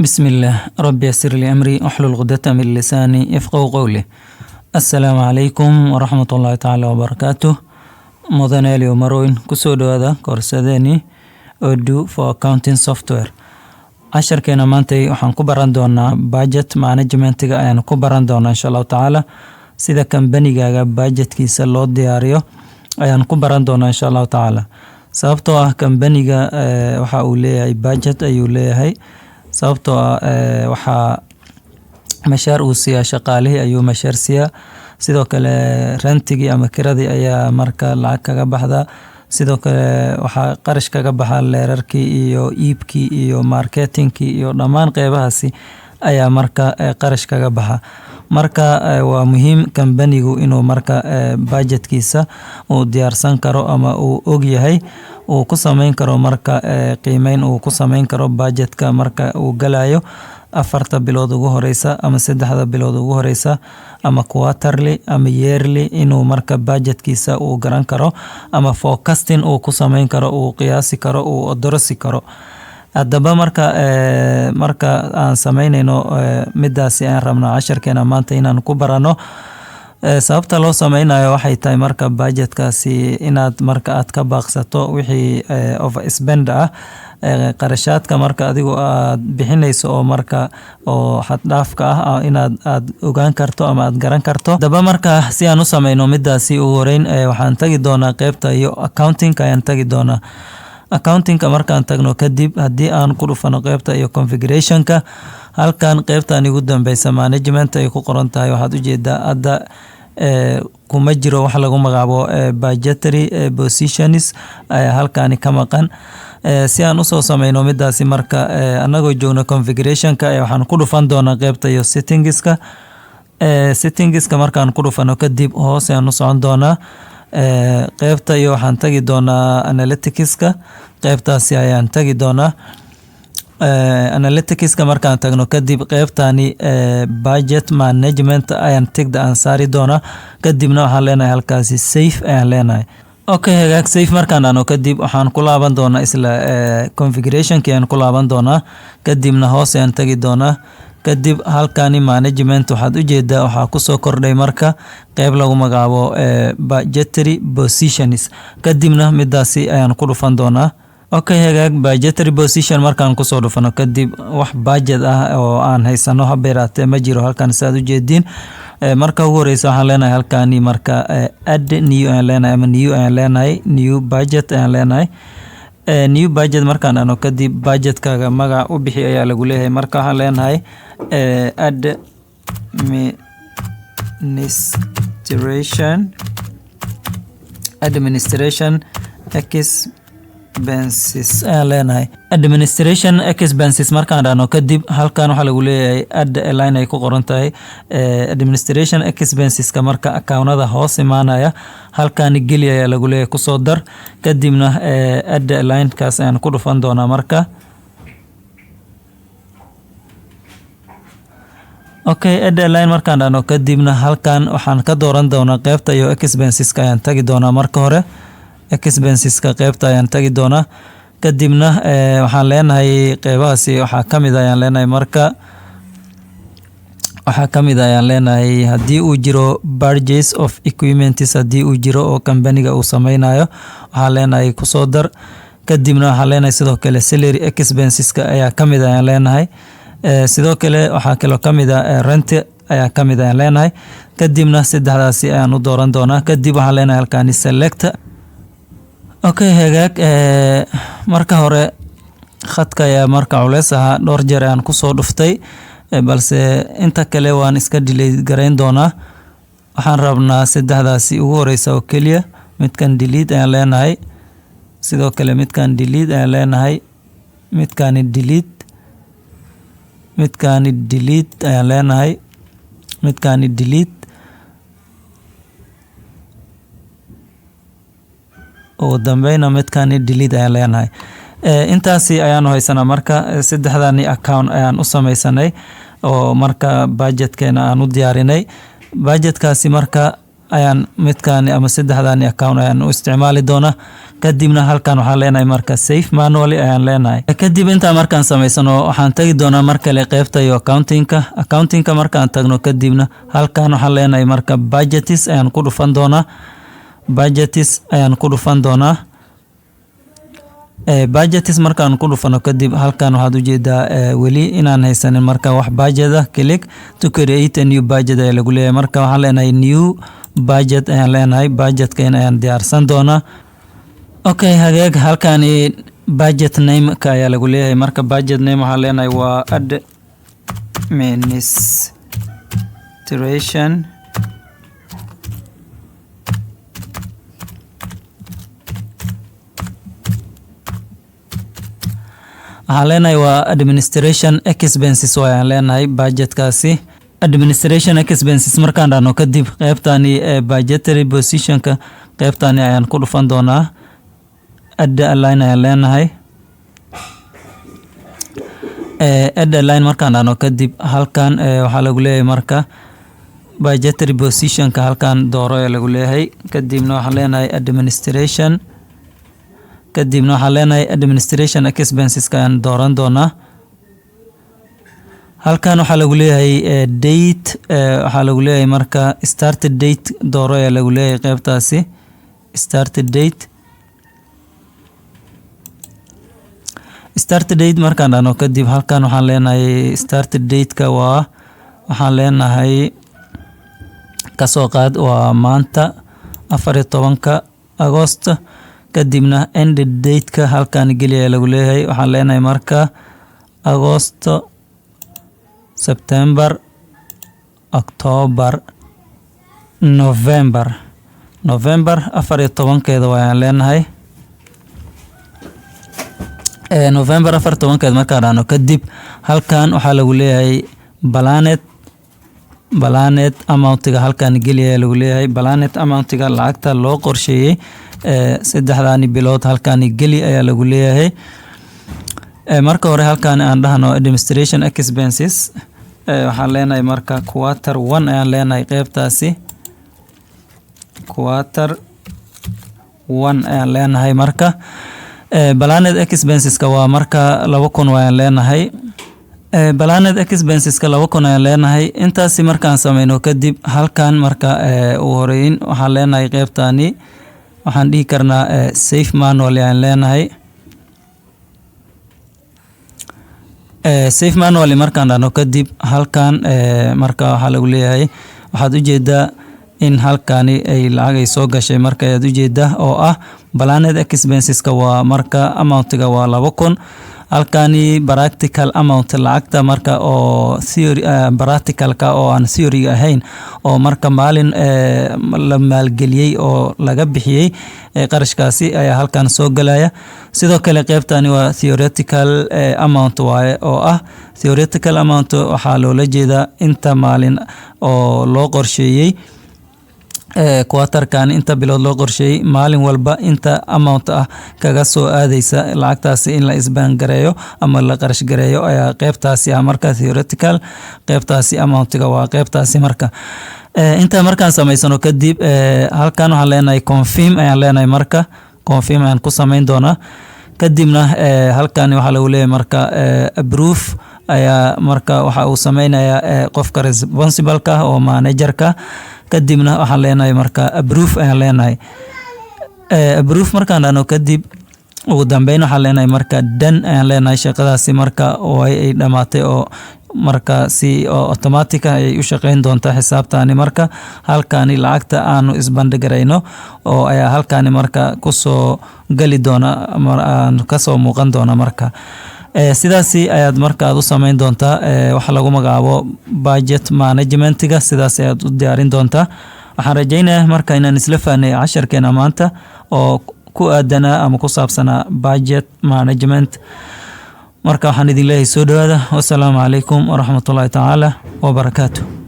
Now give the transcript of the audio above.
بسم الله ربي يسر لي أمري أحلل عقدة من لساني يفقهوا قولي. السلام عليكم ورحمة الله تعالى وبركاته. مدنالي ومروين كسودو هذا كورساديني Odoo for accounting software. casharkeena maanta waxaan ku baran doonaa budget managementiga ayaan ku baran doonaa insha Allah taala sida kambanigaaga budgetkiisa loo diyaariyo ayaan ku baran doonaa insha Allah taala sababtoo ah kambaniga waxa uu leeyahay budget ayuu leeyahay sababtoo ah waxa mashaar uu siiyaa shaqaalihi ayuu mashaar siiyaa sidoo kale rentigii ama kiradii ayaa marka lacag kaga baxda sidoo kale waxa qarash kaga baxa leerarkii iyo iibkii iyo marketingkii iyo dhammaan qeybahaasi ayaa marka qarash kaga baxa marka waa muhiim kambanigu inuu marka budgetkiisa uu diyaarsan karo ama uu og yahay uu ku sameyn karo marka qiimeyn uu ku sameyn karo budgetka marka uu galayo afarta bilood ugu horeysa ama saddexda bilood ugu horeysa ama quarterly ama yearly inuu marka budgetkiisa uu garan karo ama forecasting uu ku sameyn karo uu qiyaasi karo uu odorosi karo hadaba marka aan sameynayno midaasi aan rabno casharkeena maanta inaan ku barano sababta loo sameynayo waxay tahay marka budgetkaasi inaad marka aad ka baaqsato wixii overspend ah qarashaadka marka adigu aad bixinayso oo marka oo xad dhaafka ah inaad ogaan karto ama aad garan karto daba marka si aan u sameyno midaasi ugu horeyn waxaan tagi doonaa qaybta iyo accounting ayaan tagi doonaa accounting markaan tagno kadib hadii aan ku dhufano qaybta iyo configurationka halkan qaybtan ugu dambeysa management ay ku qoran tahay waxaad u jeedaa hadda kuma jiro wax lagu magacaabo budgetary positions halkan ka maqan si aan u soo sameyno midaasi marka anagoo joogno configurationka waxaan ku dhufan doonaa qaybta iyo settingska markaan ku dhufano kadib hoos aan u socon doonaa qaybta iyo waxaan tagi doonaa analyticska qaybtaasi ayaan tagi doonaa analyticska markaan tagno kadib qaybtani budget management ayaan tigda aan saari doonaa kadibna waxaan leenahay halkaasi save ayaan leenahay okay hagaag save markaan aano kadib waxaan ku laaban doonaa isla configurationki aan ku laaban doonaa kadibna hoos ayaan tagi doonaa kadib halkani management waxaad u jeedaa waxaa ku soo kordhay marka qayb lagu magacaabo budgetary positions kadibna midaasi ayaan ku dhufan doonaa okay hagaag budgetary position markaan ku soo dhufano kadib wax budget ah oo aan haysano habeeraatee ma jiro halkan saad u jeediin marka ugu horeysa waxaan leenahay halkani marka add new ayaan leenahay ama new ayaan leenahay new budget ayaan leenahay new budget markaan ano kadib budgetkaaga magac u bixi ayaa lagu leeyahay marka waxaan leenahay administration expenses ayaan leenahay administration expenses markaan dhahno kadib halkan waxaa lagu leeyahay add line ay ku qoran tahay administration expenseska marka accountada hoos imaanaya halkan geli ayaa lagu leeyahay kusoo dar kadibna add line kaas ayaan ku dhufan doonaa marka okay add line markaan dhahno kadibna halkan waxaan ka dooran doonaa qaybta iyo expenseska ayaan tagi doonaa marka hore expenseska qaybta ayaan tagi doonaa kadibna waxaan leenahay qaybahaasi waxaa kamid ayaan leenahay marka waxaa kamid ayaan leenahay hadii uu jiro purchase of equipment hadii uu jiro oo kambaniga uu sameynayo waxaan leenahay ku soo dar kadibna waxaan leenahay sidoo kale salary expenseska ayaa kamid ayaan leenahay sidoo kale waxaa kaloo kamid rent ayaa kamid ayaan leenahay kadibna saddexdaasi ayaan u dooran doonaa kadib waxaan leenahay halkani select okay hagaag marka hore khadka ayaa marka culeys ahaa dhowr jeer aan ku soo dhuftay balse inta kale waan iska delete gareyn doonaa waxaan rabnaa saddexdaasi ugu horeysa oo kaliya midkan delete ayaan leenahay sidoo kale midkan delete ayaan leenahay midkani delete ayaan leenahay midkani delete ugu dambeyna midkani delete ayaan leenahay intaasi ayaanu haysanaa marka saddexdani account ayaan u sameysanay oo marka budgetkeena aan u diyaarinay budgetkaasi marka ayaan midkaan ama saddexdan account ayaan u isticmaali doonaa. kadibna halkan waxaan leenahay marka save manually ayaan leenahay. kadib inta markaan samaysano waxaan tagi doonaa markale qaybta iyo accountingka markaan tagno kadibna halkan waxaan leenahay marka budgets ayaan ku dhufan doonaa. budgets markaan ku dhufano kadib halkan waxaad u jeedaa weli inaan haysanin marka wax budget click to create a new budget ayaa lagu leeyahay. marka waxaan leenahay new budget ayaan leenahay. budgetkeen ayaan diyaarsan doonaa. okay hagaag halkani budget name ka ayaa lagu leeyahay. marka budget name waxaan leenahay waa administration waxaan leenahay waa administration expenses ayaan leenahay budgetkaasi. administration expenses markaan dhahno kadib qaybtani budgetary positionka qaybtani ayaan ku dhufan doonaa. add line ayaan leenahay. add line markaan dhahno kadib halkan waxaa lagu leeyahay marka budgetary positionka halkan dooro ayaa lagu leeyahay. kadibna waxaan leenahay administration expenses ayaan dooran doonaa. halkan waxaa lagu leeyahay date waxaa lagu leeyahay marka start date dooro ayaa lagu leeyahay qaybtaasi start date markaan dhahno kadib halkan waxaan leenahay start date-ka waxaan leenahay kasoo qaad waa maanta 14 Agost. kadibna end date-ka halkan geli ayaa lagu leeyahay. waxaan leenahay marka Agosto, September, October, November 14keeda ayaan leenahay. November 14keeda markaan dhahno kadib halkan waxaa lagu leeyahay planet amount-ga halkan geli ayaa lagu leeyahay. planet amount-ga lacagta loo qorsheeyay saddexdaani bilood halkan geli ayaa lagu leeyahay. marka hore halkan aan dhahno administration expenses waxaan leenahay marka quarter 1 ayaan leenahay qaybtaasi quarter 1 ayaan leenahay. marka planet expenses-ka waa marka 2,000 ayaan leenahay. planet expenses-ka 2,000 ayaan leenahay. intaasi markaan sameyno kadib halkan marka ugu horeyn waxaan leenahay qaybtani waxaan dhihi karnaa save manually ayaan leenahay. save manually markaan dhahno kadib halkan marka waxaa lagu leeyahay waxaad u jeedaa in halkani ay lacag ay soo gashay marka ayaad u jeedaa oo ah planet expenses-ka waa marka amount-ga waa 2,000. halkani practical amount lacagta marka oo theory practical-ka oo aan theory ahayn oo marka maalin la maalgeliyay oo laga bixiyay qarashkaasi ayaa halkan soo galaya. sidoo kale qaybtani waa theoretical amount waaye oo ah theoretical amount waxaa loola jeedaa inta maalin oo loo qorsheeyay quarter-kan inta bilood loo qorsheeyay maalin walba inta amount ah kaga soo aadaysa lacagtaasi in la isbaan gareeyo ama la qarash gareeyo ayaa qaybtaasi marka theoretical qaybtaasi amount-ga waa qaybtaasi marka inta markaan samaysano kadib halkan waxaan leenahay confirm ayaan leenahay marka confirm ayaan ku samayn doonaa. kadibna halkan waxaa lagu leeyahay marka approve ayaa marka waxa uu sameynayaa qofka responsible-ka oo manager-ka. kadibna waxaan leenahay marka approve ayaan leenahay. approve markaan dhahno kadib ugu dambeyn waxaan leenahay marka done ayaan leenahay. shaqadaasi marka ay dhamaatay oo marka si automatic ay u shaqeyn doontaa xisaabtani marka halkani lacagta aanu isbandhigarayno oo ayaa halkani marka kusoo gali doona ama kasoo muuqan doona marka sidaasi ayaad marka aad u sameyn doontaa waxa lagu magacaabo budget management-ga sidaas ayaad u diyaarin doontaa. waxaan rajaynayaa marka inaan isla fahnay casharkeena maanta oo ku aadanaa ama ku saabsanaa budget management. marka waxaan idin leeyahay soo dhawaada. wassalaamu calaykum waraxmatullaahi tacaala wabarakaatuh.